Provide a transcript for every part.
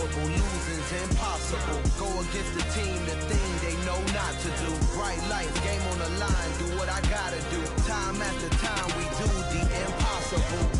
unstoppable, losing's impossible. Go against the team, the thing they know not to do. Bright lights, game on the line, do what I gotta do. Time after time, we do the impossible.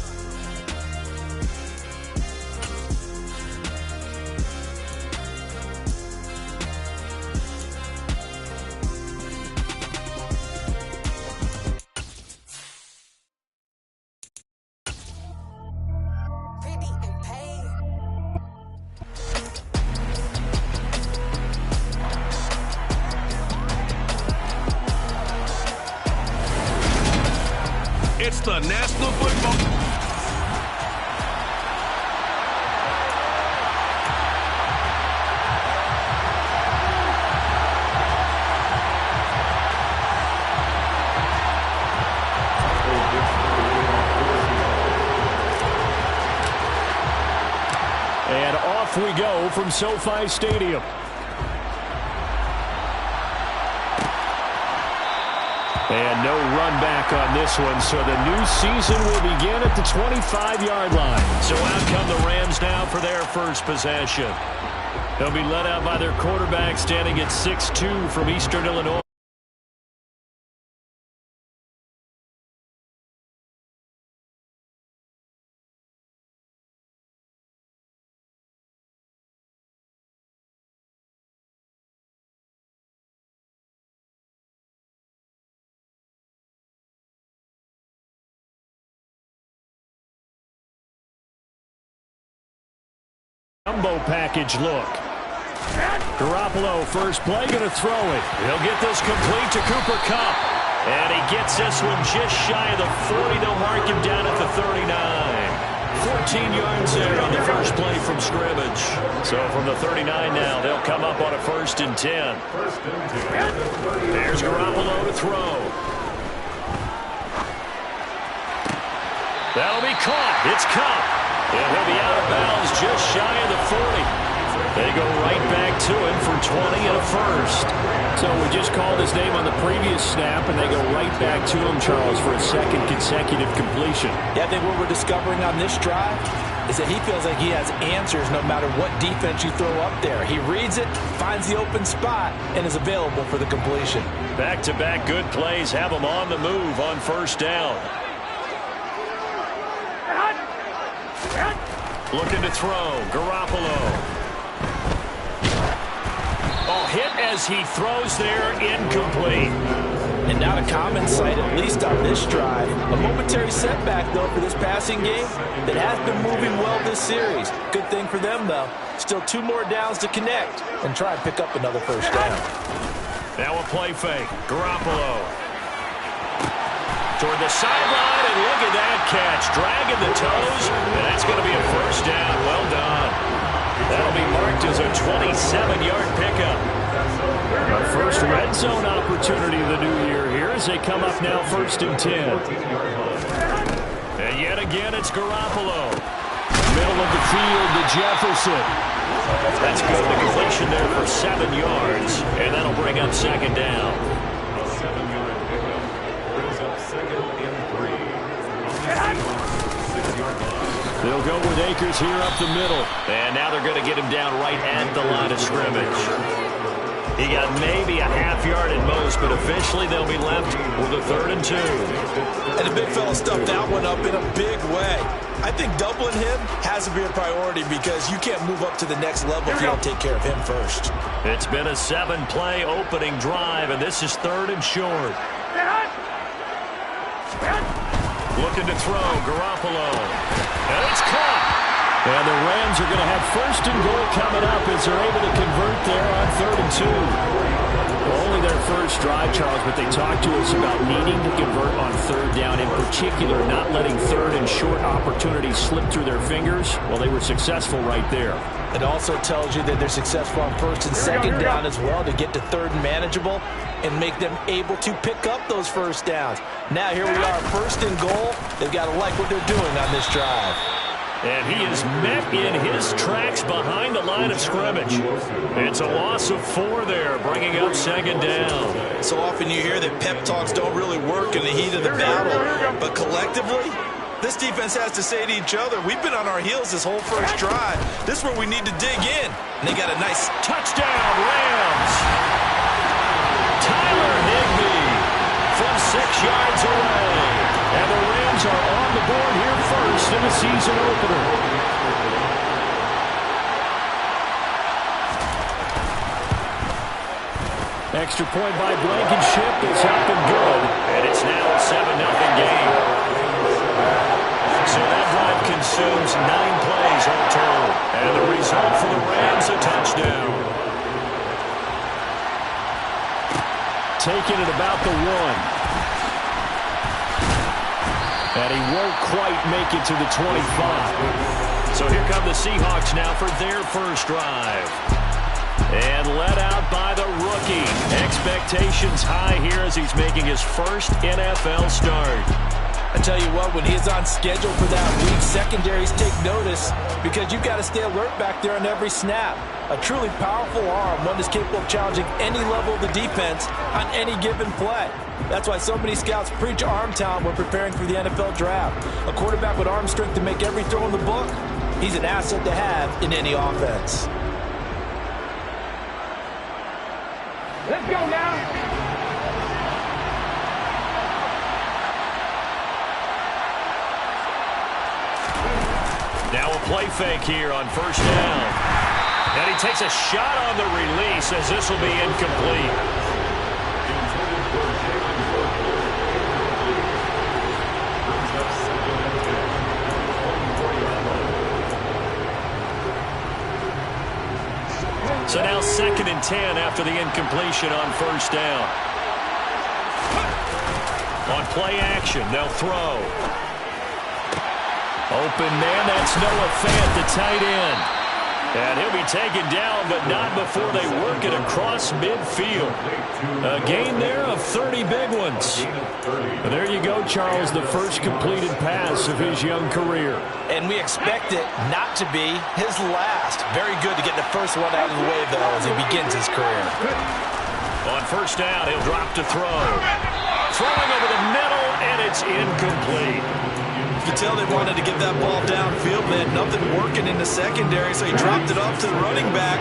It's the National Football. And off we go from SoFi Stadium. And no run back on this one, so the new season will begin at the 25-yard line. So out come the Rams now for their first possession. They'll be led out by their quarterback standing at 6'2" from Eastern Illinois. Jumbo package look. Garoppolo first play, going to throw it. He'll get this complete to Cooper Kupp. And he gets this one just shy of the 40. They'll mark him down at the 39. 14 yards there on the first play from scrimmage. So from the 39 now, they'll come up on a 1st and 10. There's Garoppolo to throw. That'll be caught. It's Kupp. And he'll be out of bounds just shy of the 40. They go right back to him for 20 and a first. So we just called his name on the previous snap, and they go right back to him, Charles, for a second consecutive completion. Yeah, I think what we're discovering on this drive is that he feels like he has answers no matter what defense you throw up there. He reads it, finds the open spot, and is available for the completion. Back-to-back good plays have him on the move on 1st down. Looking to throw. Garoppolo. Oh, hit as he throws there. Incomplete. And not a common sight, at least on this drive. A momentary setback, though, for this passing game that has been moving well this series. Good thing for them, though. Still 2 more downs to connect and try and pick up another 1st down. Now a play fake. Garoppolo. Toward the sideline, and look at that catch. Dragging the toes, and that's going to be a 1st down. Well done. That'll be marked as a 27-yard pickup. Our first red zone opportunity of the new year here as they come up now 1st and 10. And yet again, it's Garoppolo. Middle of the field to Jefferson. That's good. The completion there for 7 yards, and that'll bring up 2nd down. They'll go with Akers here up the middle. And now they're going to get him down right at the line of scrimmage. He got maybe a half yard at most, but eventually they'll be left with a 3rd and 2. And the big fella stuffed that one up in a big way. I think doubling him has to be a priority because you can't move up to the next level if you don't take care of him first. It's been a 7-play opening drive, and this is 3rd and short. Looking to throw, Garoppolo. And it's caught. And the Rams are going to have 1st and goal coming up as they're able to convert there on 3rd and 2. Only their first drive, Charles, but they talked to us about needing to convert on 3rd down, in particular not letting 3rd and short opportunities slip through their fingers. Well, they were successful right there. It also tells you that they're successful on 1st and 2nd down as well to get to 3rd and manageable and make them able to pick up those 1st downs. Now here we are, 1st and goal. They've got to like what they're doing on this drive. And he is met in his tracks behind the line of scrimmage. It's a loss of 4 there, bringing up 2nd down. So often you hear that pep talks don't really work in the heat of the battle, but collectively, this defense has to say to each other, we've been on our heels this whole first drive. This is where we need to dig in. And they got a nice touchdown, Rams. Tyler Higbee from 6 yards away. And the Rams are on the board here first in the season opener. Extra point by Blankenship is up and good. And it's now a 7-0 game. So that drive consumes 9 plays all total. And the result for the Rams, a touchdown. Taking it about the 1. And he won't quite make it to the 25. So here come the Seahawks now for their first drive. And led out by the rookie. Expectations high here as he's making his first NFL start. I tell you what, when he's on schedule for that week, secondaries take notice because you've got to stay alert back there on every snap. A truly powerful arm, one that's capable of challenging any level of the defense on any given play. That's why so many scouts preach arm talent when preparing for the NFL draft. A quarterback with arm strength to make every throw in the book, he's an asset to have in any offense. Let's go now. Now a play fake here on first down. And he takes a shot on the release as this will be incomplete. So now 2nd and 10 after the incompletion on first down. On play action, they'll throw. Open man, that's Noah Fant, the tight end. And he'll be taken down, but not before they work it across midfield. A gain there of 30 big ones. And there you go, Charles, the first completed pass of his young career. And we expect it not to be his last. Very good to get the first one out of the way, though, as he begins his career. On first down, he'll drop to throw. Throwing over the middle, and it's incomplete. You could tell they wanted to get that ball downfield. They had nothing working in the secondary, so he dropped it off to the running back.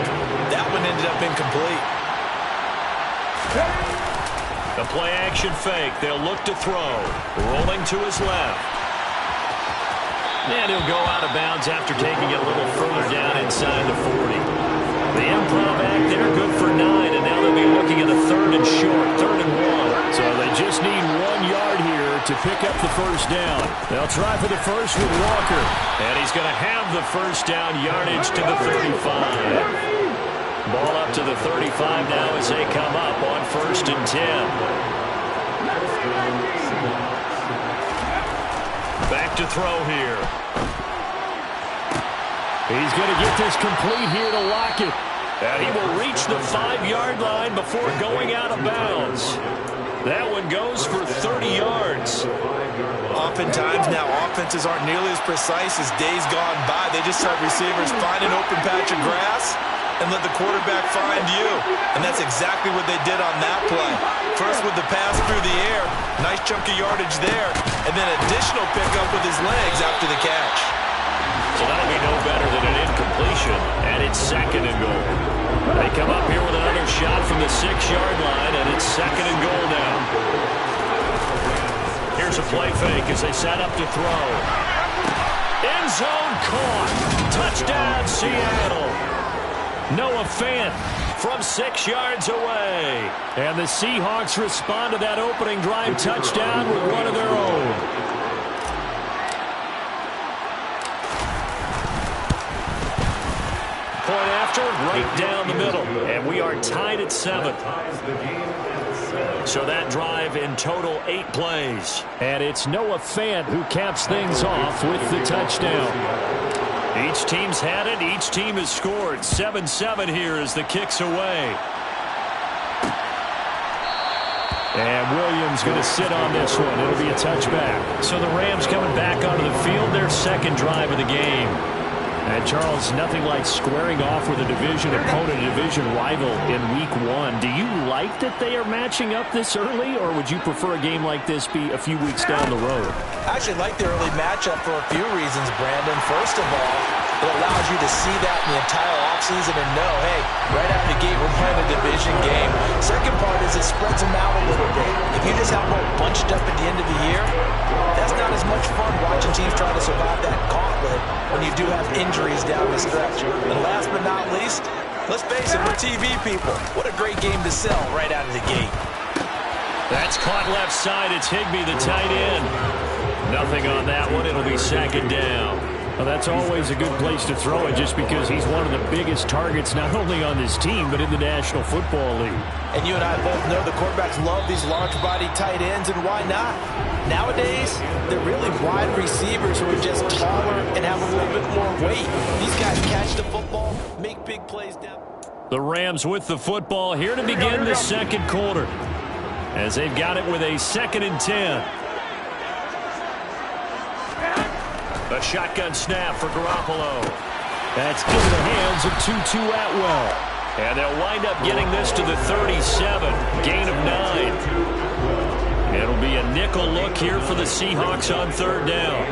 That one ended up incomplete. The play action fake. They'll look to throw. Rolling to his left. And he'll go out of bounds after taking it a little further down inside the 40. The improv act there, good for 9, and now they'll be looking at a 3rd and short, 3rd and 1. So they just need 1 yard here to pick up the first down. They'll try for the first with Walker. And he's going to have the first down, yardage to the 35. Ball up to the 35 now as they come up on 1st and 10. Back to throw here. He's going to get this complete here to Lockett. And he will reach the 5-yard line before going out of bounds. That one goes for 30 yards. Oftentimes now offenses aren't nearly as precise as days gone by. They just have receivers find an open patch of grass and let the quarterback find you. And that's exactly what they did on that play. First with the pass through the air, nice chunk of yardage there, and then additional pickup with his legs after the catch. So that'll be no better than an incompletion, and it's 2nd and goal. They come up here with another shot from the 6-yard line, and it's 2nd and goal now. Here's a play fake as they set up to throw. End zone caught. Touchdown, Seattle. Noah Fant from 6 yards away. And the Seahawks respond to that opening drive touchdown with one of their own. Point after, right down the middle. And we are tied at 7. So that drive in total 8 plays. And it's Noah Fant who caps things off with the touchdown. Each team's had it. Each team has scored. 7-7 here as the kick's away. And Williams going to sit on this one. It'll be a touchback. So the Rams coming back onto the field, their 2nd drive of the game. And Charles, nothing like squaring off with a division opponent, a division rival in week 1. Do you like that they are matching up this early, or would you prefer a game like this be a few weeks down the road? I actually like the early matchup for a few reasons, Brandon. First of all, it allows you to see that in the entire offseason and know, hey, right out of the gate, we're playing a division game. Second part is it spreads them out a little bit. If you just have them all bunched up at the end of the year, that's not as much fun watching teams try to survive that gauntlet when you do have injuries down the stretch. And last but not least, let's face it, we're TV people. What a great game to sell right out of the gate. That's caught left side. It's Higbee, the tight end. Nothing on that one. It'll be second down. Well, that's always a good place to throw it just because he's one of the biggest targets not only on this team but in the National Football League. And you and I both know the quarterbacks love these large-body tight ends, and why not? Nowadays, they're really wide receivers who are just taller and have a little bit more weight. These guys catch the football, make big plays down. The Rams with the football here to begin the second quarter as they've got it with a 2nd and 10. A shotgun snap for Garoppolo. That's into the hands of Tutu Atwell. And they'll wind up getting this to the 37. Gain of 9. It'll be a nickel look here for the Seahawks on 3rd down.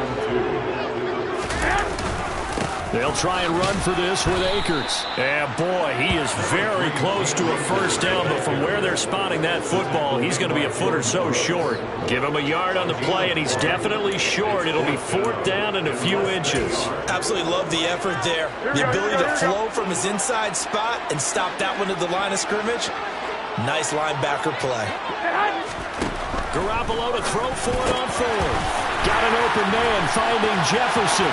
They'll try and run for this with Akers. And boy, he is very close to a first down, but from where they're spotting that football, he's going to be a foot or so short. Give him a yard on the play, and he's definitely short. It'll be 4th down and a few inches. Absolutely love the effort there. The ability to flow from his inside spot and stop that one at the line of scrimmage. Nice linebacker play. Garoppolo to throw for it on 4th. Got an open man finding Jefferson.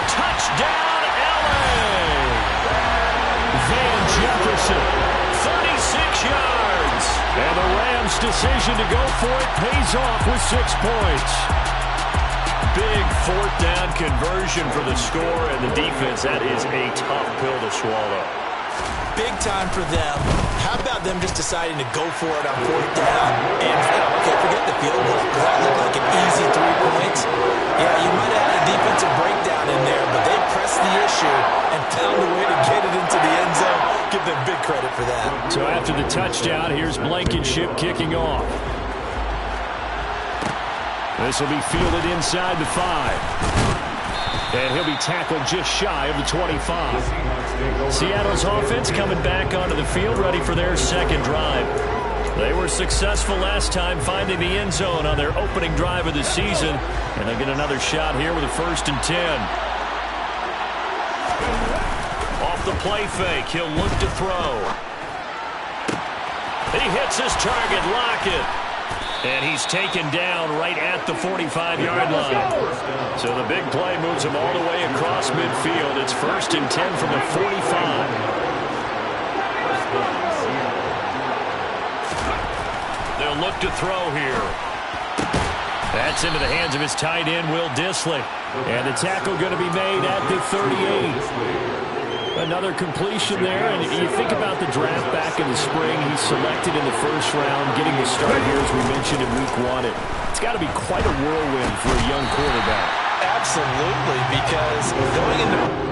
Touchdown! Van Jefferson, 36 yards. And the Rams' decision to go for it pays off with 6 points. Big 4th down conversion for the score, and the defense, that is a tough pill to swallow. Big time for them. How about them just deciding to go for it on 4th down? And, okay, forget the field goal, because that looked like an easy 3 points. Yeah, you might have had a defensive breakdown in there, but they pressed the issue and found a way to get it into the end zone. Give them big credit for that. So after the touchdown, here's Blankenship kicking off. This will be fielded inside the 5. And he'll be tackled just shy of the 25. Seattle's offense coming back onto the field, ready for their second drive. They were successful last time finding the end zone on their opening drive of the season. And they'll get another shot here with a 1st and 10. Off the play fake, he'll look to throw. He hits his target, Lockett. And he's taken down right at the 45-yard line. So the big play moves him all the way across midfield. It's 1st and 10 from the 45. They'll look to throw here. That's into the hands of his tight end, Will Dissly. And the tackle going to be made at the 38. Another completion there, and you think about the draft back in the spring. He's selected in the 1st round, getting the start here, as we mentioned, in week 1. It's got to be quite a whirlwind for a young quarterback. Absolutely, because going into...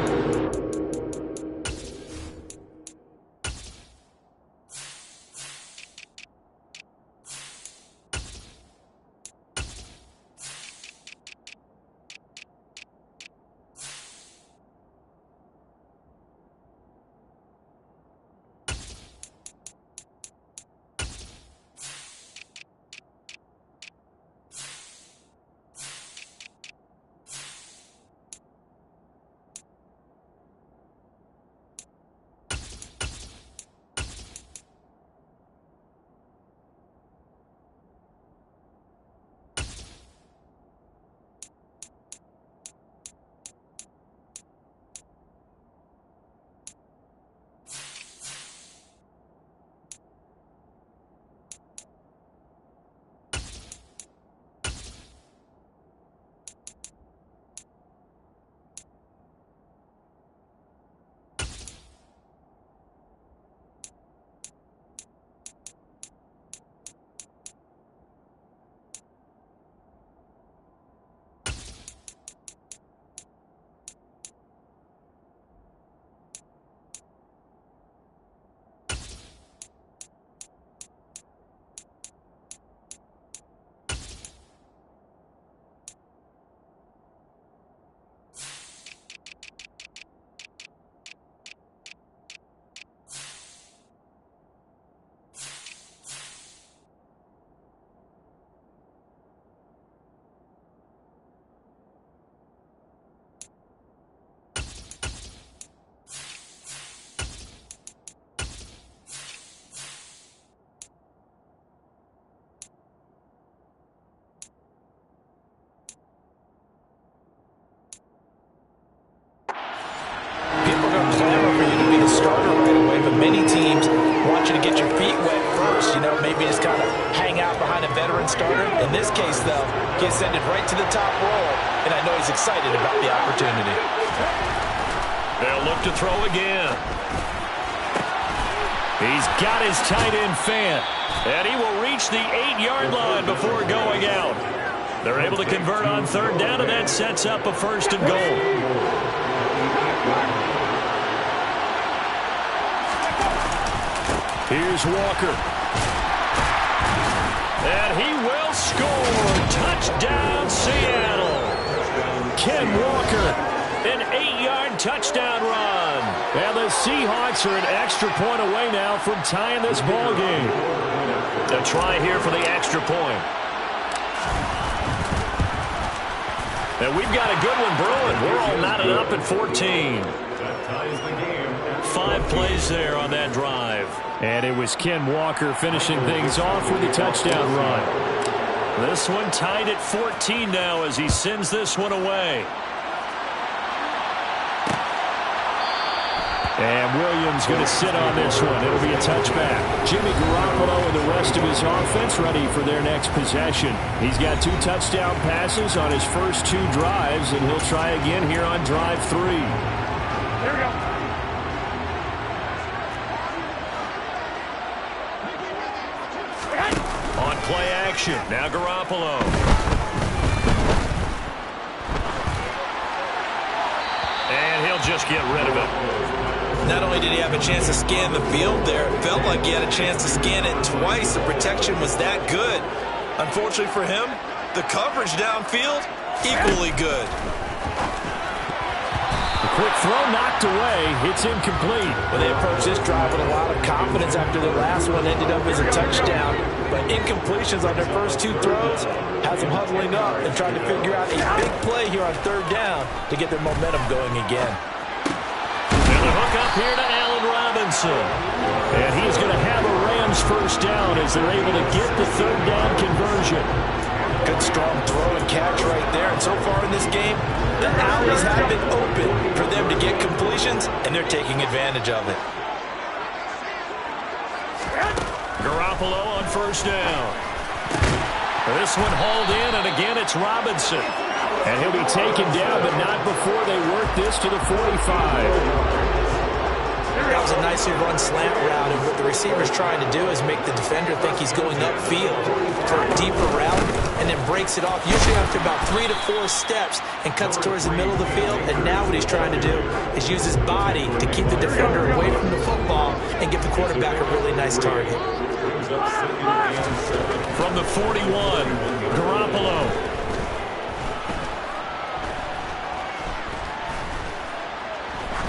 case, though, he ascended right to the top roll, and I know he's excited about the opportunity. They'll look to throw again. He's got his tight end fan, and he will reach the 8-yard line before going out. They're able to convert on third down, and that sets up a 1st and goal. Here's Walker. And he will score. Touchdown, Seattle. Ken Walker, an 8-yard touchdown run. And the Seahawks are an extra point away now from tying this ball game. A try here for the extra point. And we've got a good one brewing. We're all knotted up at 14. 5 plays there on that drive. And it was Ken Walker finishing things off with a touchdown run. This one tied at 14 now as he sends this one away. And Williams going to sit on this one. It'll be a touchback. Jimmy Garoppolo and the rest of his offense ready for their next possession. He's got 2 touchdown passes on his first 2 drives, and he'll try again here on drive 3. Here we go. On play action, now Garoppolo. And he'll just get rid of it. Not only did he have a chance to scan the field there, it felt like he had a chance to scan it twice. The protection was that good. Unfortunately for him, the coverage downfield, equally good. The quick throw knocked away. It's incomplete. Well, they approached this drive with a lot of confidence after the last one ended up as a touchdown. But incompletions on their first 2 throws has them huddling up and trying to figure out a big play here on third down to get their momentum going again. And the hook up here to Allen Robinson. And he's going to have a Rams first down as they're able to get the third down conversion. Good strong throw and catch right there. And so far in this game, the alleys have been open for them to get completions, and they're taking advantage of it. Garoppolo on first down. This one hauled in, and again it's Robinson. And he'll be taken down, but not before they work this to the 45. That was a nicely run slant route, and what the receiver's trying to do is make the defender think he's going upfield for a deeper route, and then breaks it off, usually after about 3 to 4 steps, and cuts towards the middle of the field. And now what he's trying to do is use his body to keep the defender away from the football and give the quarterback a really nice target. From the 41, Garoppolo.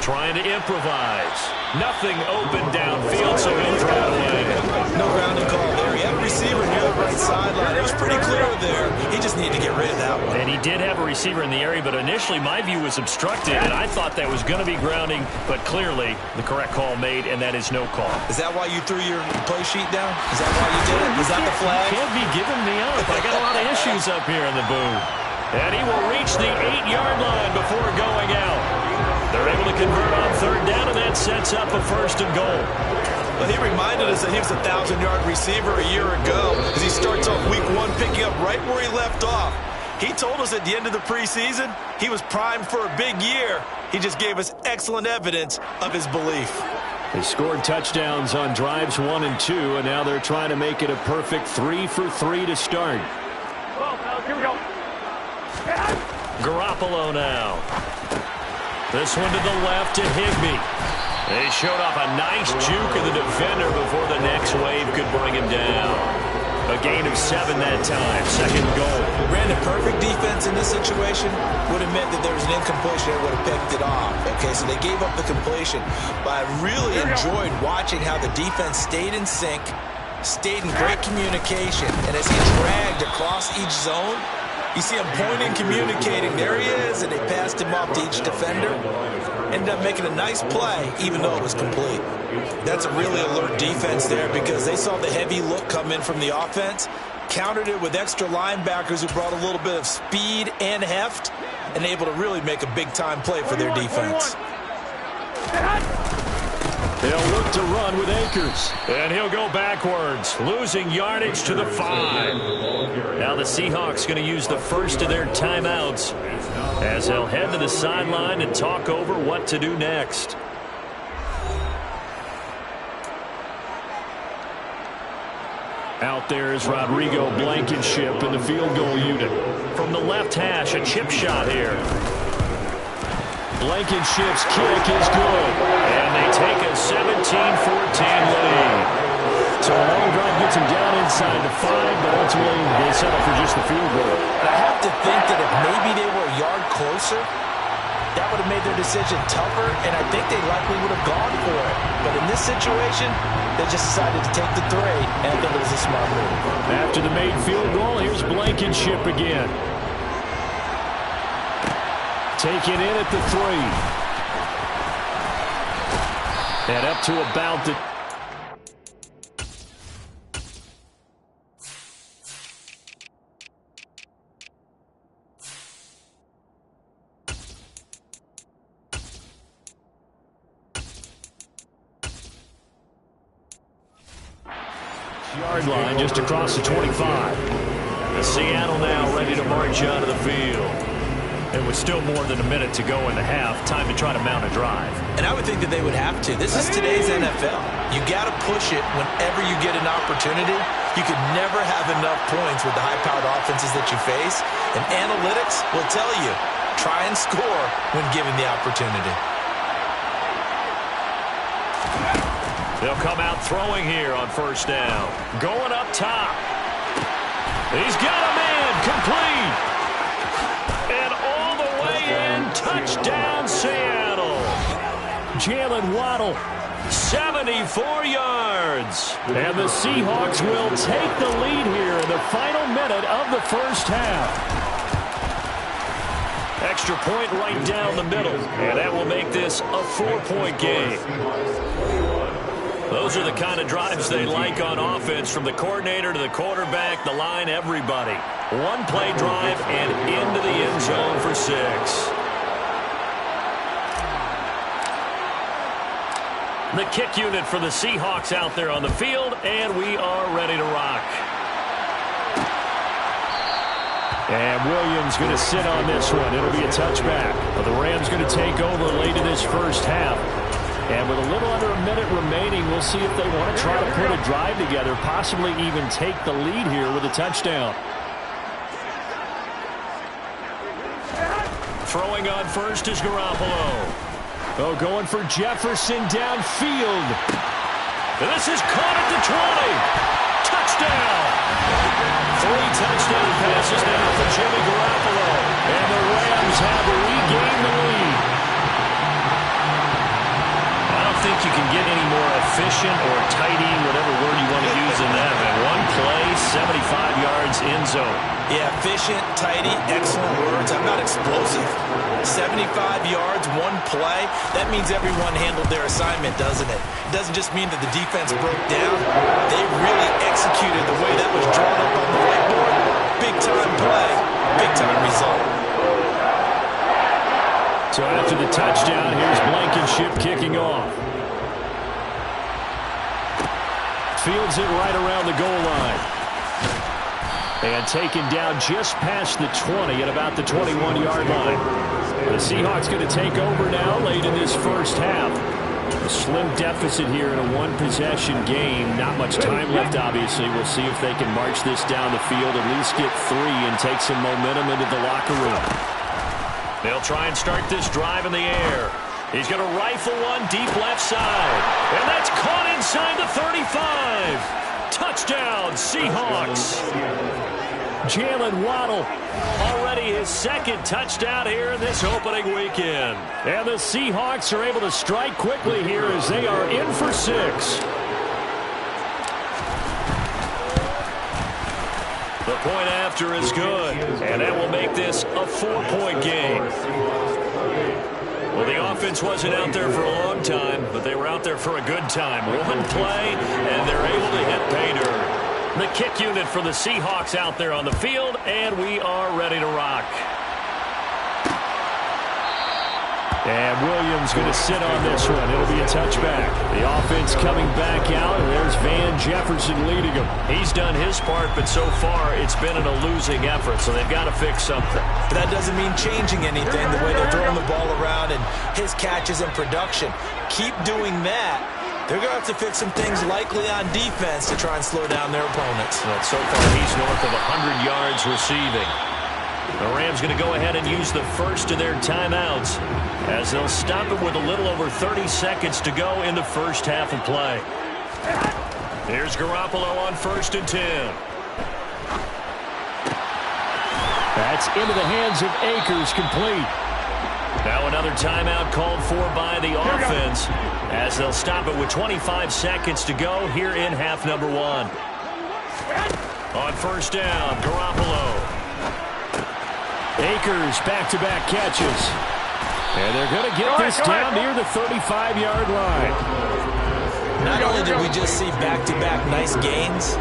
Trying to improvise. Nothing open downfield, so he'll throw it away. No grounding call there. He had a receiver near the right sideline. It was pretty clear there. He just needed to get rid of that one. And he did have a receiver in the area, but initially my view was obstructed, and I thought that was going to be grounding, but clearly the correct call made, and that is no call. Is that why you threw your play sheet down? Is that why you did it? Was that the flag? You can't be giving me up. I got a lot of issues up here in the booth. And he will reach the 8-yard line before going out. They're able to convert on third down, and that sets up a 1st and goal. Well, he reminded us that he was a 1,000-yard receiver a year ago as he starts off week 1 picking up right where he left off. He told us at the end of the preseason he was primed for a big year. He just gave us excellent evidence of his belief. They scored touchdowns on drives 1 and 2, and now they're trying to make it a perfect 3 for 3 to start. Here we go. Garoppolo now. This one to the left to Higbee. They showed off a nice juke of the defender before the next wave could bring him down. A gain of 7 that time. 2nd goal. Ran a perfect defense in this situation. Would have meant that there was an incompletion that would have picked it off. Okay, so they gave up the completion. But I really enjoyed watching how the defense stayed in sync, stayed in great communication, and as he dragged across each zone, you see him pointing, communicating. There he is, and they passed him off to each defender. Ended up making a nice play, even though it was complete. That's a really alert defense there because they saw the heavy look come in from the offense, countered it with extra linebackers who brought a little bit of speed and heft, and able to really make a big-time play for their defense. They'll look to run with Akers. And he'll go backwards, losing yardage to the 5. Now the Seahawks going to use the first of their timeouts as they'll head to the sideline and talk over what to do next. Out there is Rodrigo Blankenship in the field goal unit. From the left hash, a chip shot here. Blankenship's kick is good. And they take a 17-14 lead. So a long drive gets him down inside the 5, but ultimately they settle for just the field goal. I have to think that if maybe they were a yard closer, that would have made their decision tougher, and I think they likely would have gone for it. But in this situation, they just decided to take the 3, and I think it was a smart move. After the made field goal, here's Blankenship again. Taken in at the 3. And up to about the... yard line just across the 25. The Seattle now ready to march out of the field. And with still more than a minute to go in the half, time to try to mount a drive. And I would think that they would have to. This is today's NFL. You got to push it whenever you get an opportunity. You could never have enough points with the high-powered offenses that you face. And analytics will tell you, try and score when given the opportunity. They'll come out throwing here on first down. Going up top. He's got a man complete. And all the way in, touchdown Seattle. Jalen Waddle, 74 yards. And the Seahawks will take the lead here in the final minute of the first half. Extra point right down the middle. And that will make this a 4-point game. Those are the kind of drives they like on offense, from the coordinator to the quarterback, the line, everybody. One-play drive and into the end zone for 6. The kick unit for the Seahawks out there on the field, and we are ready to rock. And Williams going to sit on this one. It'll be a touchback. But the Rams going to take over late in this first half. And with a little under a minute remaining, we'll see if they want to try to put a drive together, possibly even take the lead here with a touchdown. Throwing on first is Garoppolo. Oh, going for Jefferson downfield. And this is caught at the 20. Touchdown. 3 touchdown passes now for Jimmy Garoppolo. And the Rams have regained the lead. I don't think you can get any more efficient or tidy, whatever word you want to use in that. And one play, 75 yards in zone. Yeah, efficient, tidy, excellent words. How about explosive? 75 yards, one play. That means everyone handled their assignment, doesn't it? It doesn't just mean that the defense broke down. They really executed the way that was drawn up on the whiteboard. Big-time play, big-time result. So after the touchdown, here's Blankenship kicking off. Fields it right around the goal line. And taken down just past the 20 at about the 21-yard line. The Seahawks going to take over now late in this first half. A slim deficit here in a one-possession game. Not much time left, obviously. We'll see if they can march this down the field, at least get 3 and take some momentum into the locker room. They'll try and start this drive in the air. He's going to rifle one deep left side. And that's caught inside the 35. Touchdown, Seahawks. Jalen Waddle, already his second touchdown here in this opening weekend. And the Seahawks are able to strike quickly here as they are in for 6. The point after is good, and that will make this a 4-point game. Well, the offense wasn't out there for a long time, but they were out there for a good time. One play, and they're able to hit pay dirt. The kick unit for the Seahawks out there on the field, and we are ready to rock. And Williams going to sit on this one. It'll be a touchback. The offense coming back out, and there's Van Jefferson leading them. He's done his part, but so far it's been in a losing effort, so they've got to fix something. But that doesn't mean changing anything, the way they're throwing the ball around and his catches and production. Keep doing that. They're going to have to fix some things likely on defense to try and slow down their opponents. But so far he's north of 100 yards receiving. The Rams going to go ahead and use the first of their timeouts as they'll stop it with a little over 30 seconds to go in the first half of play. Here's Garoppolo on 1st and 10. That's into the hands of Akers, complete. Now another timeout called for by the offense as they'll stop it with 25 seconds to go here in half number 1. On 1st down, Garoppolo. Akers back-to-back catches. And they're going to get this down near the 35-yard line. Not only did we just see back-to-back nice gains,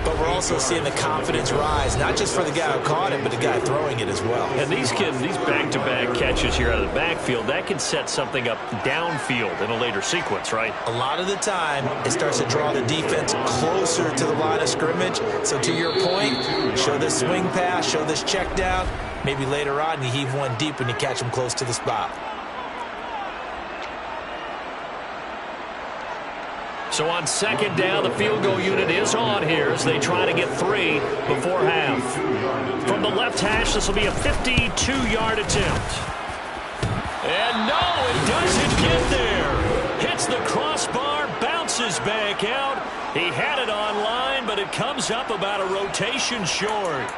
but we're also seeing the confidence rise, not just for the guy who caught it, but the guy throwing it as well. And these back-to-back catches here out of the backfield, that can set something up downfield in a later sequence, right? A lot of the time, it starts to draw the defense closer to the line of scrimmage. So to your point, show this swing pass, show this check down. Maybe later on, you heave one deep when you catch them close to the spot. So on 2nd down, the field goal unit is on here as they try to get 3 before half. From the left hash, this will be a 52-yard attempt. And no, it doesn't get there. Hits the crossbar, bounces back out. He had it on line, but it comes up about a rotation short.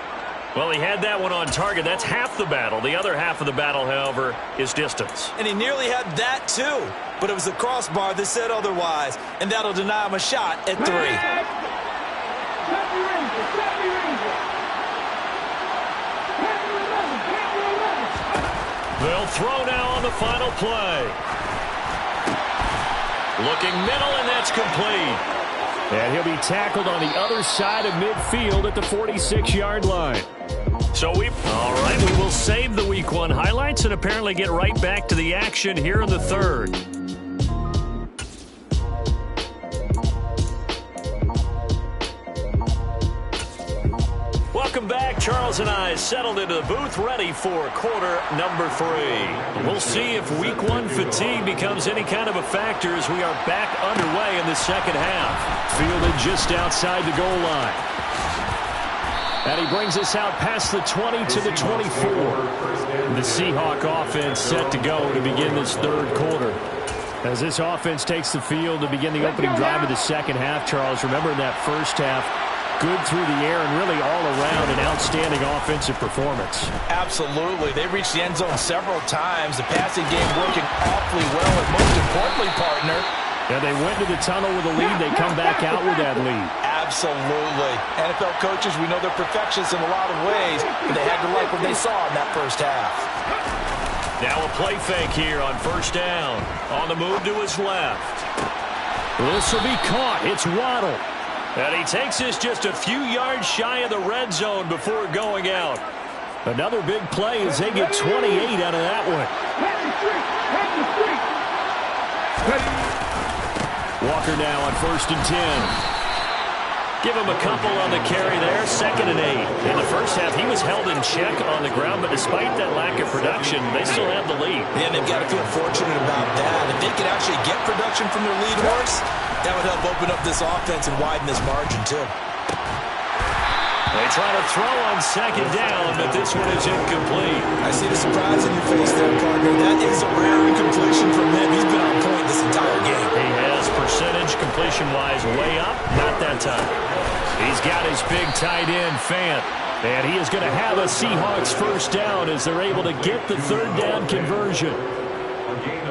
Well, he had that one on target. That's half the battle. The other half of the battle, however, is distance. And he nearly had that, too. But it was the crossbar that said otherwise. And that'll deny him a shot at 3. They'll throw now on the final play. Looking middle, and that's complete. And he'll be tackled on the other side of midfield at the 46-yard line. So all right, we will save the Week 1 highlights and apparently get right back to the action here in the 3rd. Welcome back. Charles and I settled into the booth ready for quarter number 3. We'll see if Week 1 fatigue becomes any kind of a factor as we are back underway in the second half. Fielded just outside the goal line. And he brings us out past the 20 to the 24. The Seahawk offense set to go to begin this 3rd quarter. As this offense takes the field to begin the opening drive of the second half, Charles, remember in that first half, good through the air and really all around an outstanding offensive performance. Absolutely. They reached the end zone several times. The passing game working awfully well, and most importantly, partner. Yeah, they went to the tunnel with a lead. They come back out with that lead. Absolutely. NFL coaches, we know they're perfectionists in a lot of ways, but they had to like what they saw in that first half. Now a play fake here on 1st down. On the move to his left. This will be caught. It's Waddle. And he takes this just a few yards shy of the red zone before going out. Another big play as they get 28 out of that one. Walker now on 1st and 10. Give him a couple on the carry there, 2nd and 8. In the first half, he was held in check on the ground, but despite that lack of production, they still have the lead. Yeah, they've got to feel fortunate about that. If they can actually get production from their lead horse, that would help open up this offense and widen this margin, too. They try to throw on 2nd down, but this one is incomplete. I see the surprise in your face there, partner. That is a rare incompletion from him. He's been on point this entire game. He has percentage completion-wise way up, not that time. He's got his big tight end, Fant. And he is going to have a Seahawks 1st down as they're able to get the 3rd down conversion.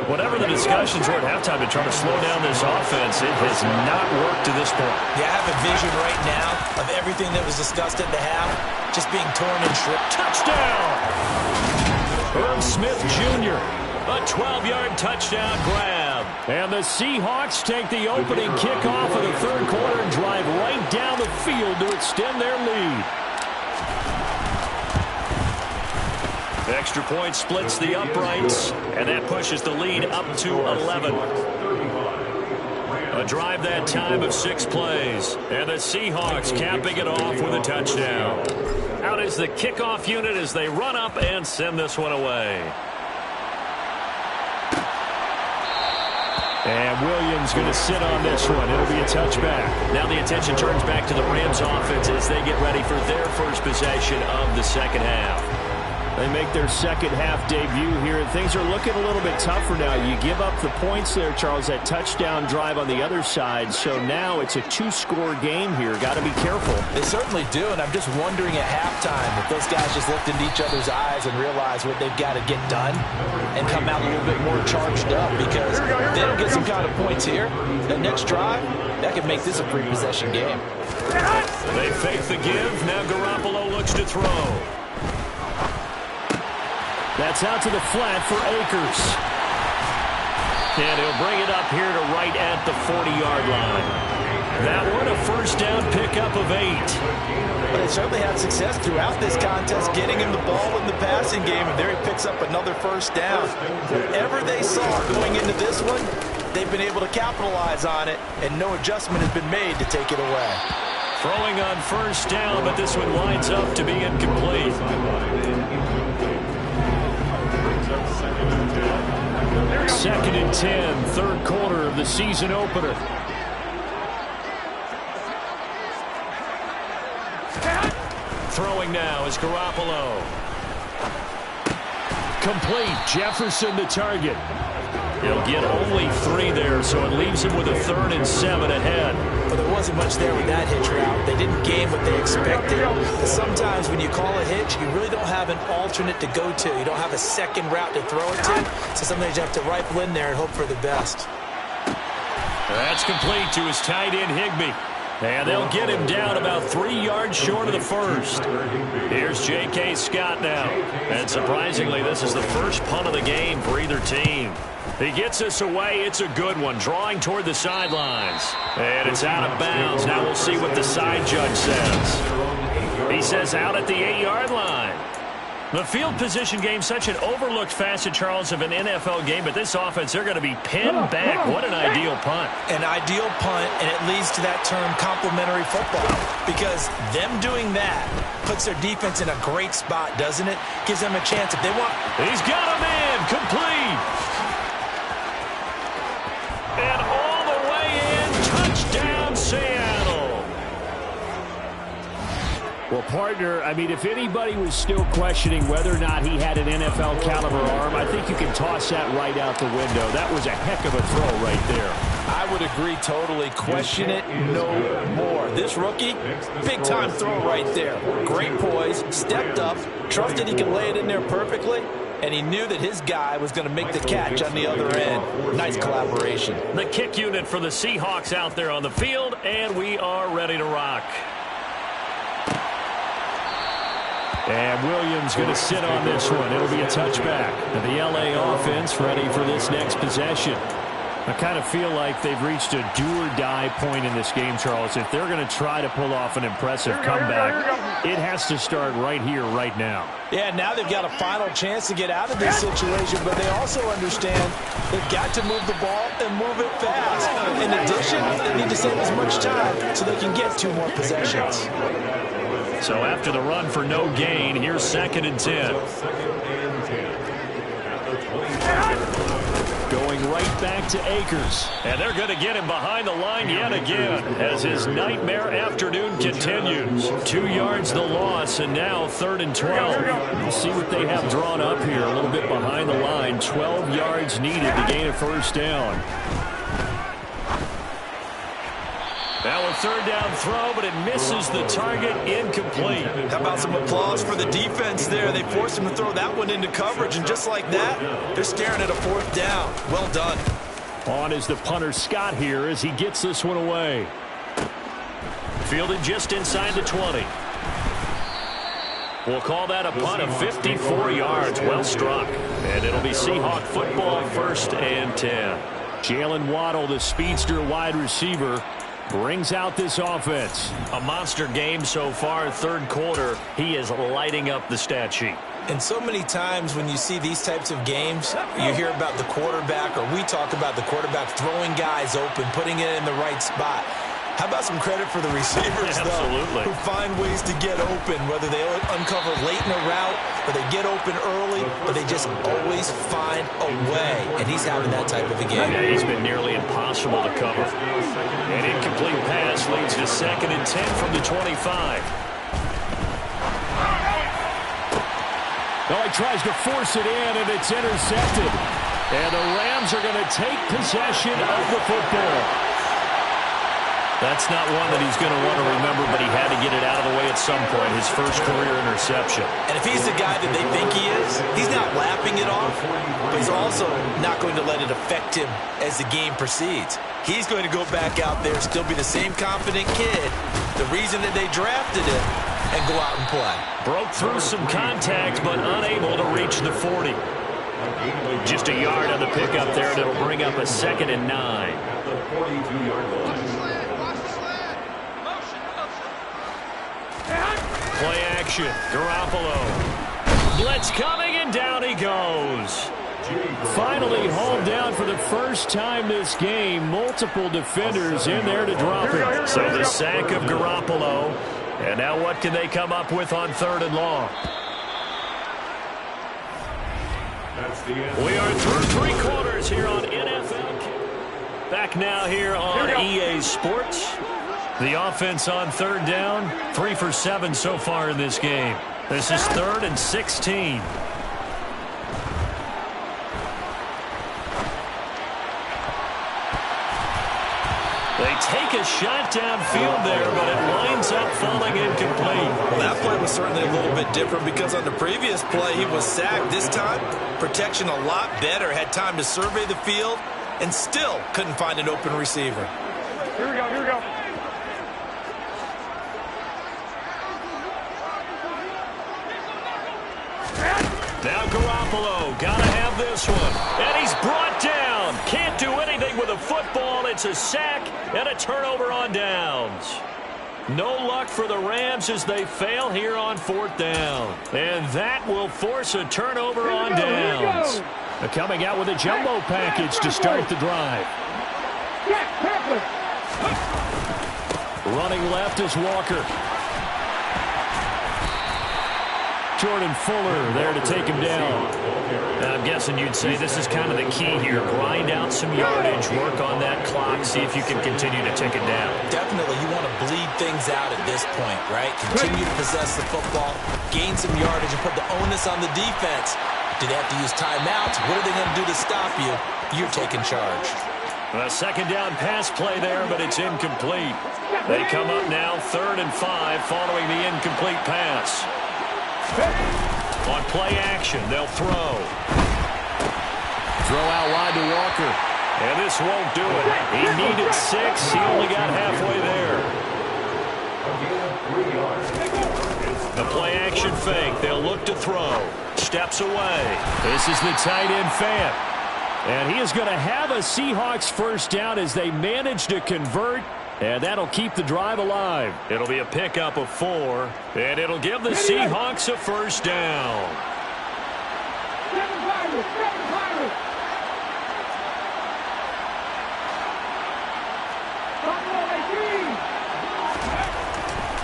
Whatever the discussions were at halftime to try to slow down this offense, it has not worked to this point. Yeah, I have a vision right now of everything that was discussed at the half just being torn and stripped. Touchdown! Herb Smith Jr., a 12-yard touchdown grab. And the Seahawks take the opening kickoff of the 3rd quarter and drive right down the field to extend their lead. Extra point splits the uprights, and that pushes the lead up to 11. A drive that time of 6 plays, and the Seahawks capping it off with a touchdown. Out is the kickoff unit as they run up and send this one away. And Williams going to sit on this one. It'll be a touchback. Now the attention turns back to the Rams offense as they get ready for their first possession of the second half. They make their second half debut here, and things are looking a little bit tougher now. You give up the points there, Charles, that touchdown drive on the other side. So now it's a 2-score game here. Got to be careful. They certainly do, and I'm just wondering at halftime if those guys just looked into each other's eyes and realized what they've got to get done and come out a little bit more charged up, because they don't get some kind of points here. That next drive, that could make this a free-possession game. They fake the give. Now Garoppolo looks to throw. That's out to the flat for Akers. And he'll bring it up here to right at the 40-yard line. That one, a first down pickup of 8. But they certainly had success throughout this contest, getting him the ball in the passing game, and there he picks up another first down. Whatever they saw going into this one, they've been able to capitalize on it, and no adjustment has been made to take it away. Throwing on first down, but this one winds up to be incomplete. Second and 10, third quarter of the season opener. Throwing now is Garoppolo. Complete. Jefferson the target. He'll get only 3 there, so it leaves him with a 3rd and 7 ahead. But there wasn't much there with that hitch route. They didn't game what they expected. Sometimes when you call a hitch, you really don't have an alternate to go to. You don't have a second route to throw it to. So sometimes you have to rifle in there and hope for the best. That's complete to his tight end, Higbee. And they'll get him down about 3 yards short of the first. Here's J.K. Scott now. And surprisingly, this is the first punt of the game for either team. He gets this away. It's a good one, drawing toward the sidelines. And it's out of bounds. Now we'll see what the side judge says. He says out at the 8-yard line. The field position game, such an overlooked facet, Charles, of an NFL game, but this offense, they're going to be pinned back. What an ideal punt. An ideal punt, and it leads to that term complementary football, because them doing that puts their defense in a great spot, doesn't it? Gives them a chance if they want. He's got him in, complete. And all the way in, touchdown Seattle. Well, partner, I mean, if anybody was still questioning whether or not he had an NFL caliber arm, I think you can toss that right out the window. That was a heck of a throw right there. I would agree totally. Question it no more. This rookie, big-time throw right there. Great poise, stepped up, trusted he could lay it in there perfectly, and he knew that his guy was going to make the catch on the other end. Nice collaboration. The kick unit for the Seahawks out there on the field, and we are ready to rock. And Williams going to sit on this one. It'll be a touchback. And the LA offense ready for this next possession. I kind of feel like they've reached a do-or-die point in this game, Charles. If they're going to try to pull off an impressive comeback, it has to start right here, right now. Yeah, now they've got a final chance to get out of this situation, but they also understand they've got to move the ball and move it fast. In addition, they need to save as much time so they can get 2 more possessions. So after the run for no gain, here's 2nd and 10. Going right back to Akers. And they're going to get him behind the line yet again as his nightmare afternoon continues. 2 yards the loss, and now 3rd and 12. We'll see what they have drawn up here. A little bit behind the line. 12 yards needed to gain a first down. Now a 3rd down throw, but it misses the target, incomplete. How about some applause for the defense there? They forced him to throw that one into coverage, and just like that, they're staring at a 4th down. Well done. On is the punter Scott here as he gets this one away. Fielded just inside the 20. We'll call that a punt of 54 yards. Well struck. And it'll be Seahawk football, 1st and 10. Jalen Waddle, the speedster wide receiver. brings out this offense. A monster game so far, third quarter. He is lighting up the stat sheet. And so many times when you see these types of games, you hear about the quarterback, or we talk about the quarterback throwing guys open, putting it in the right spot. How about some credit for the receivers, Absolutely. though, who find ways to get open, whether they uncover late in a route or they get open early, but they just always find a way. And he's having that type of a game. Yeah, he's been nearly impossible to cover. An incomplete pass leads to 2nd and 10 from the 25. Well, he tries to force it in, and it's intercepted. And the Rams are going to take possession of the football. That's not one that he's going to want to remember, but he had to get it out of the way at some point, his first career interception. And if he's the guy that they think he is, he's not lapping it off, but he's also not going to let it affect him as the game proceeds. He's going to go back out there, still be the same confident kid, the reason that they drafted him, and go out and play. Broke through some contact, but unable to reach the 40. Just a yard on the pickup there, and it'll bring up a 2nd and 9. Play action. Garoppolo. Blitz coming, and down he goes. Finally hauled down for the first time this game. Multiple defenders in there to drop it. So the sack of Garoppolo. And now what can they come up with on 3rd and long? We are through 3 quarters here on NFL. Back now here on EA Sports. The offense on 3rd down, 3 for 7 so far in this game. This is 3rd and 16. They take a shot downfield there, but it winds up falling incomplete. Well, that play was certainly a little bit different because on the previous play, he was sacked. This time, protection a lot better. Had time to survey the field and still couldn't find an open receiver. Here we go, here we go. Now Garoppolo, gotta have this one. And he's brought down. Can't do anything with a football. It's a sack and a turnover on downs. No luck for the Rams as they fail here on 4th down. And that will force a turnover on downs. They're coming out with a jumbo package to start the drive. Running left is Walker. Jordan Fuller there to take him down. I'm guessing you'd say this is kind of the key here. Grind out some yardage, work on that clock, see if you can continue to tick it down. Definitely, you want to bleed things out at this point, right? Continue to possess the football, gain some yardage, and put the onus on the defense. Do they have to use timeouts? What are they going to do to stop you? You're taking charge. A 2nd down pass play there, but it's incomplete. They come up now 3rd and 5 following the incomplete pass. On play action, they'll throw. Throw out wide to Walker. And this won't do it. He needed 6. He only got halfway there. The play action fake. They'll look to throw. Steps away. This is the tight end Fant. And he is going to have a Seahawks first down as they manage to convert. And that'll keep the drive alive. It'll be a pickup of 4, and it'll give the Seahawks a first down.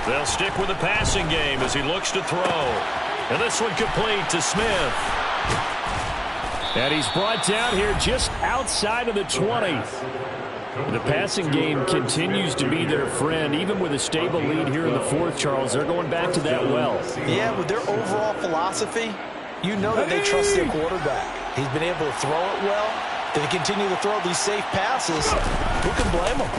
They'll stick with the passing game as he looks to throw. And this one complete to Smith. And he's brought down here just outside of the 20. The passing game continues to be their friend, even with a stable lead here in the 4th, Charles. They're going back to that well. Yeah, with their overall philosophy, you know that they trust their quarterback. He's been able to throw it well. They continue to throw these safe passes. Who can blame them?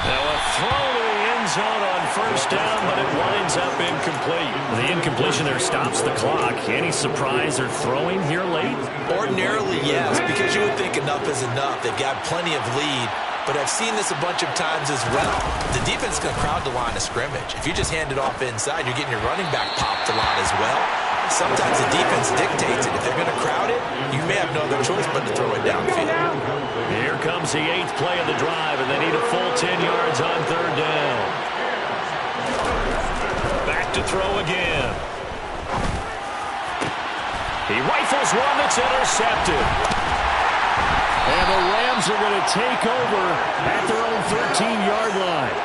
Now a throw to the end zone on 1st down, but it winds up incomplete. The incompletion there stops the clock. Any surprise they're throwing here late? Ordinarily, yes, because you would think enough is enough. They've got plenty of lead, but I've seen this a bunch of times as well. The defense is going to crowd the line of scrimmage. If you just hand it off inside, you're getting your running back popped a lot as well. Sometimes the defense dictates it. If they're going to crowd it, you may have no other choice but to throw it downfield. Here comes the 8th play of the drive, and they need a full 10 yards on 3rd down. Back to throw again. He rifles one that's intercepted. And the Rams are going to take over at their own 13-yard line.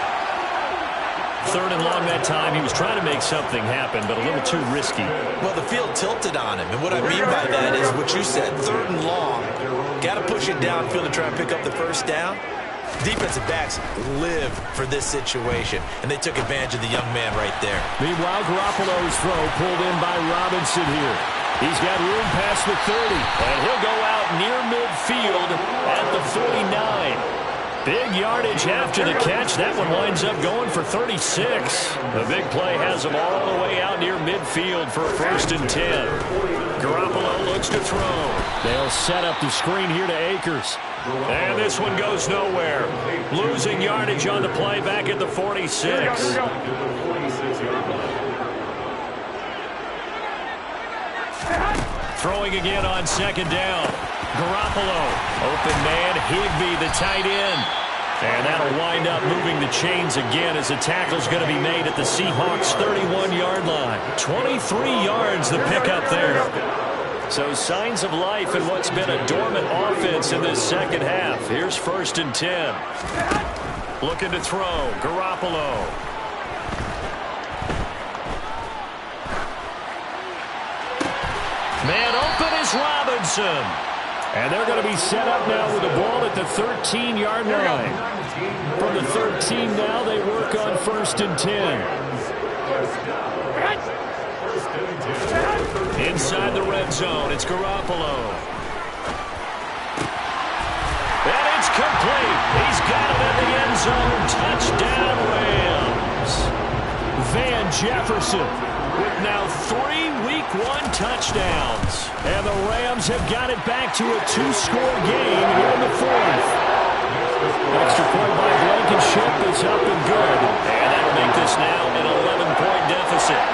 3rd and long that time. He was trying to make something happen, but a little too risky. Well, the field tilted on him, and what I mean by that is what you said, 3rd and long. Got to push it downfield to try and pick up the first down. Defensive backs live for this situation, and they took advantage of the young man right there. Meanwhile, Garoppolo's throw pulled in by Robinson here. He's got room past the 30, and he'll go out near midfield at the 49. Big yardage after the catch. That one winds up going for 36. The big play has them all the way out near midfield for 1st and 10. Garoppolo looks to throw. They'll set up the screen here to Akers. And this one goes nowhere. Losing yardage on the play back at the 46. Throwing again on 2nd down. Garoppolo, open man, Higbee, the tight end. And that'll wind up moving the chains again as the tackle's going to be made at the Seahawks' 31-yard line. 23 yards the pickup there. So signs of life in what's been a dormant offense in this second half. Here's 1st and 10. Looking to throw, Garoppolo. Man open is Robinson. And they're going to be set up now with the ball at the 13-yard line. From the 13 now, they work on 1st and 10. Inside the red zone, it's Garoppolo. And it's complete. He's got it in the end zone. Touchdown, Rams. Van Jefferson with now 3 Week 1 touchdowns. And the Rams have got it back to a 2-score game here in the 4th. Extra point by Blankenship is up and good. And that'll make this now an 11-point deficit.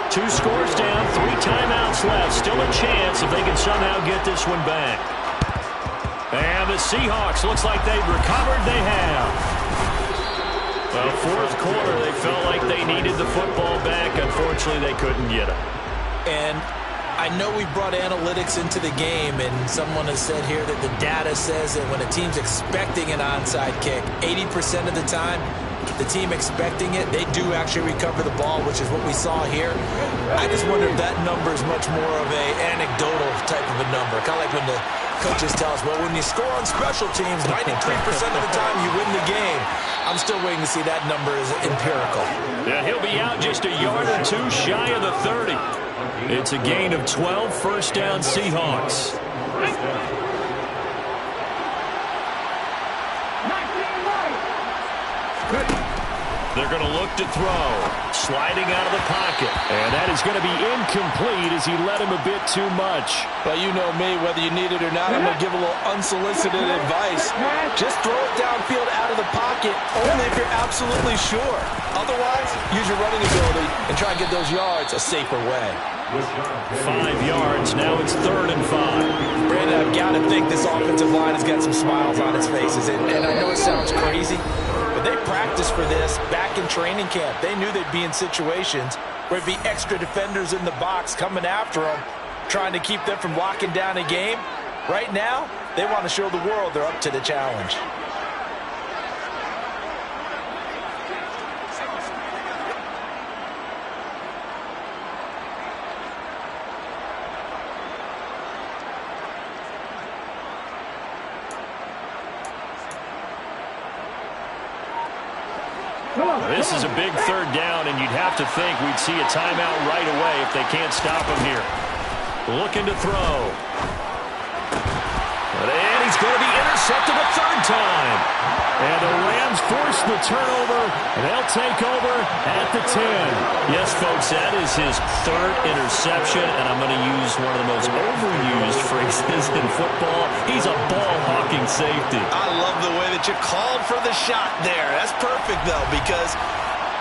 Two scores down, 3 timeouts left. Still a chance if they can somehow get this one back. And the Seahawks, looks like they've recovered. They have. Well, 4th quarter, they felt like they needed the football back. Unfortunately, they couldn't get it. And I know we brought analytics into the game, and someone has said here that the data says that when a team's expecting an onside kick, 80% of the time, the team expecting it, they do actually recover the ball, which is what we saw here. I just wonder if that number is much more of an anecdotal type of a number. Kind of like when the coaches tell us, well, when you score on special teams, 93% of the time you win the game. I'm still waiting to see that number is empirical. Yeah, he'll be out just a yard or 2 shy of the 30. It's a gain of 12, 1st down Seahawks. They're going to look to throw. Sliding out of the pocket. And that is going to be incomplete as he led him a bit too much. But you know me, whether you need it or not, I'm going to give a little unsolicited advice. Just throw it downfield out of the pocket, only if you're absolutely sure. Otherwise, use your running ability and try and get those yards a safer way. 5 yards. Now it's 3rd and 5. Brandon, I've got to think this offensive line has got some smiles on its faces. And I know it sounds crazy, but they practiced for this back in training camp. They knew they'd be in situations where it'd be extra defenders in the box coming after them, trying to keep them from locking down a game. Right now, they want to show the world they're up to the challenge. This is a big 3rd down, and you'd have to think we'd see a timeout right away if they can't stop him here. Looking to throw. And he he's going to be intercepted a third time. And the Rams force the turnover, and they'll take over at the 10. Yes, folks, that is his third interception, and I'm going to use one of the most overused phrases in football. He's a ball-hawking safety. I love the way that you called for the shot there. That's perfect, though, because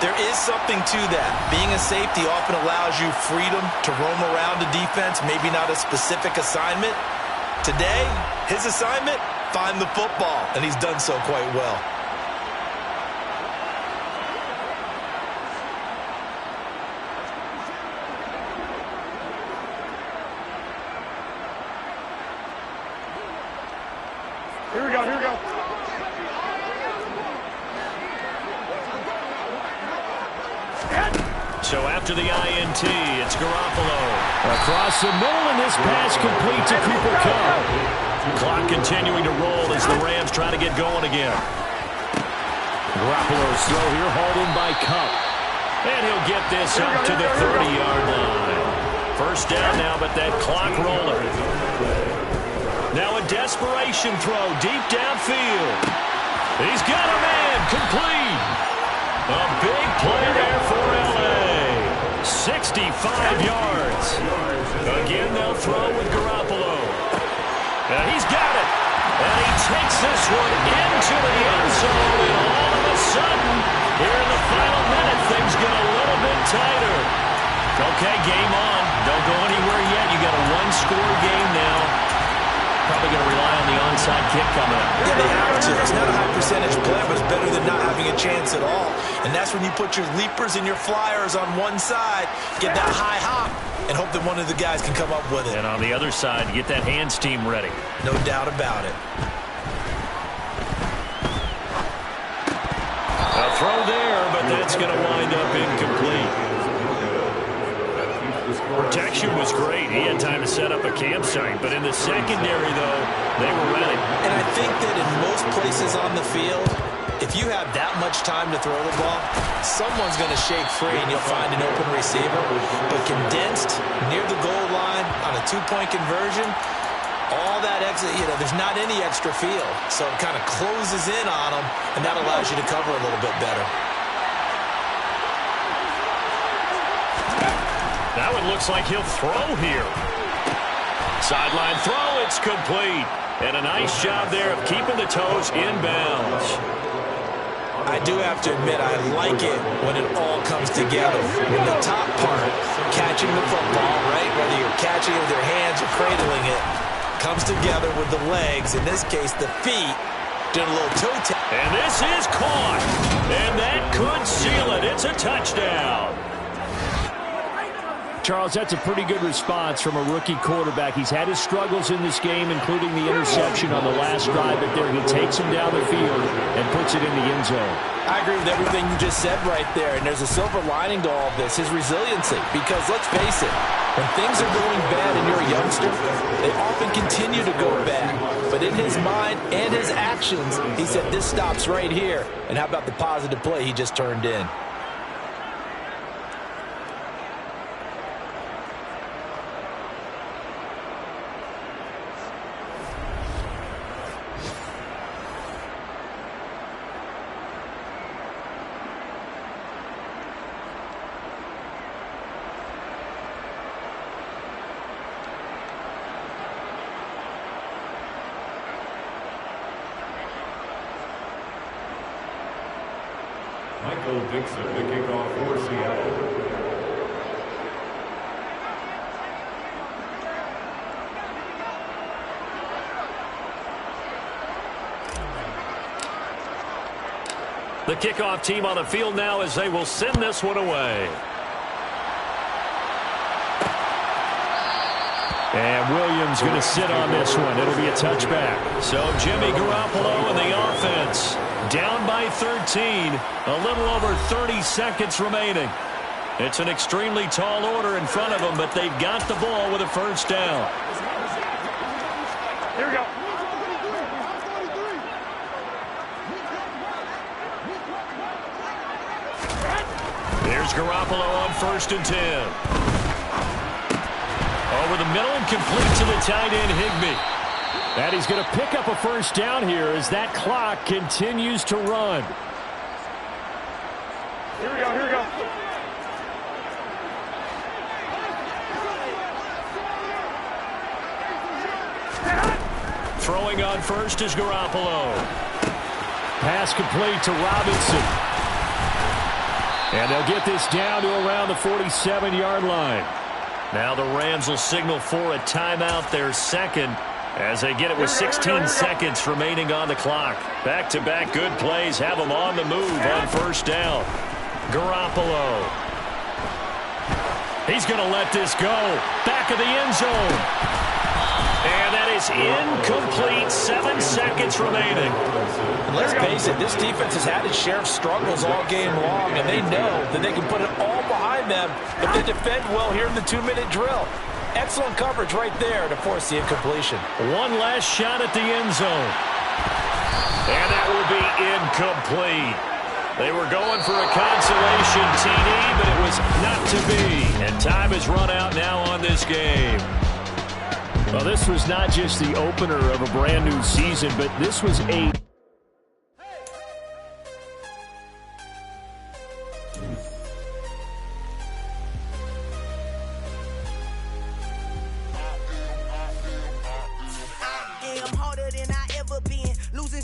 there is something to that. Being a safety often allows you freedom to roam around a defense, maybe not a specific assignment. Today, his assignment, find the football, and he's done so quite well. Here we go, here we go. So after the INT, it's Garoppolo. Across the middle, and this pass complete to Cooper Kupp. Clock continuing to roll as the Rams try to get going again. Garoppolo's throw here hauled in by Kupp. And he'll get this up to the 30-yard line. First down now, but that clock rolling. Now a desperation throw deep downfield. He's got a man complete. A big play there for L.A. 65 yards. Again, they'll throw with Garoppolo. He's got it. And he takes this one into the end zone. And all of a sudden, here in the final minute, things get a little bit tighter. Okay, game on. Don't go anywhere yet. You got a one-score game now. Probably going to rely on the onside kick coming up. Yeah, they have to. It's not a high-percentage play, but it's better than not having a chance at all. And that's when you put your leapers and your flyers on one side, get that high hop, and hope that one of the guys can come up with it. And on the other side, get that hands team ready. No doubt about it. A throw there, but that's going to wind up incomplete. Protection was great. He had time to set up a campsite, but in the secondary, though, they were ready. And I think that in most places on the field, if you have that much time to throw the ball, someone's going to shake free and you'll find an open receiver. But condensed near the goal line on a two-point conversion, all that extra, there's not any extra field. So it kind of closes in on them, and that allows you to cover a little bit better. Now it looks like he'll throw here. Sideline throw, it's complete. And a nice job there of keeping the toes in bounds. I do have to admit, I like it when it all comes together. When the top part, catching the football, right, whether you're catching it with your hands or cradling it, comes together with the legs, in this case the feet, doing a little toe tap. And this is caught. And that could seal it. It's a touchdown. Charles, that's a pretty good response from a rookie quarterback. He's had his struggles in this game, including the interception on the last drive, but there he takes him down the field and puts it in the end zone. I agree with everything you just said right there, and there's a silver lining to all of this, his resiliency. Because let's face it, when things are going bad and you're a youngster, they often continue to go bad. But in his mind and his actions, he said, this stops right here. And how about the positive play he just turned in? Michael Dixon, the kickoff for Seattle. The kickoff team on the field now as they will send this one away. And Williams going to sit on this one. It'll be a touchback. So Jimmy Garoppolo and the offense down by 13. A little over 30 seconds remaining. It's an extremely tall order in front of them, but they've got the ball with a first down. Here we go. Here's Garoppolo on 1st and 10. Over the middle and complete to the tight end, Higbee. And he's going to pick up a first down here as that clock continues to run. Here we go, here we go. Throwing on first is Garoppolo. Pass complete to Robinson. And they'll get this down to around the 47-yard line. Now the Rams will signal for a timeout, their second, as they get it with 16 seconds remaining on the clock. Back-to-back good plays have them on the move on first down. Garoppolo. He's going to let this go. Back of the end zone. And that is incomplete. 7 seconds remaining. And let's face it, this defense has had its share of struggles all game long, and they know that they can put it all behind them if they defend well here in the 2-minute drill. Excellent coverage right there to force the incompletion. One last shot at the end zone. And that will be incomplete. They were going for a consolation TD, but it was not to be. And time has run out now on this game. Well, this was not just the opener of a brand new season, but this was a...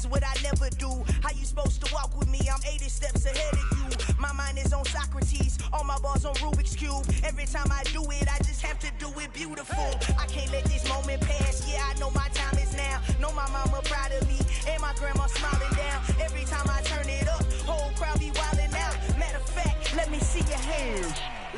What I never do. How you supposed to walk with me? I'm 80 steps ahead of you. My mind is on Socrates, all my balls on Rubik's Cube. Every time I do it, I just have to do it beautiful. I can't let this moment pass. Yeah, I know my time is now. Know my mama proud of me, and my grandma smiling down. Every time I turn it up, whole crowd be wilding out. Matter of fact, let me see your hands.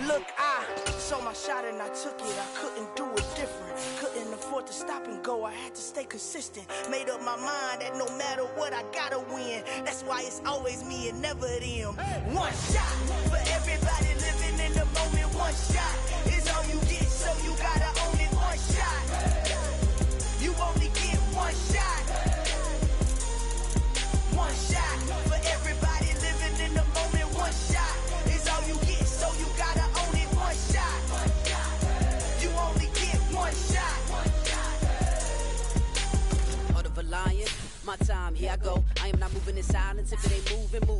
Look, I saw my shot and I took it. I couldn't do it different. Couldn't afford to stop and go. I had to stay consistent. Made up my mind that no matter what, I gotta win. That's why it's always me and never them. One shot for everybody living in the moment. One shot is all you get, so you gotta own it. One shot. You only get one shot. One shot for everybody living in the moment. One shot is all you get, so you gotta own it. One shot. You only get one shot. Heart of a lion, my time, here I go. I am not moving in silence. If it ain't moving, move.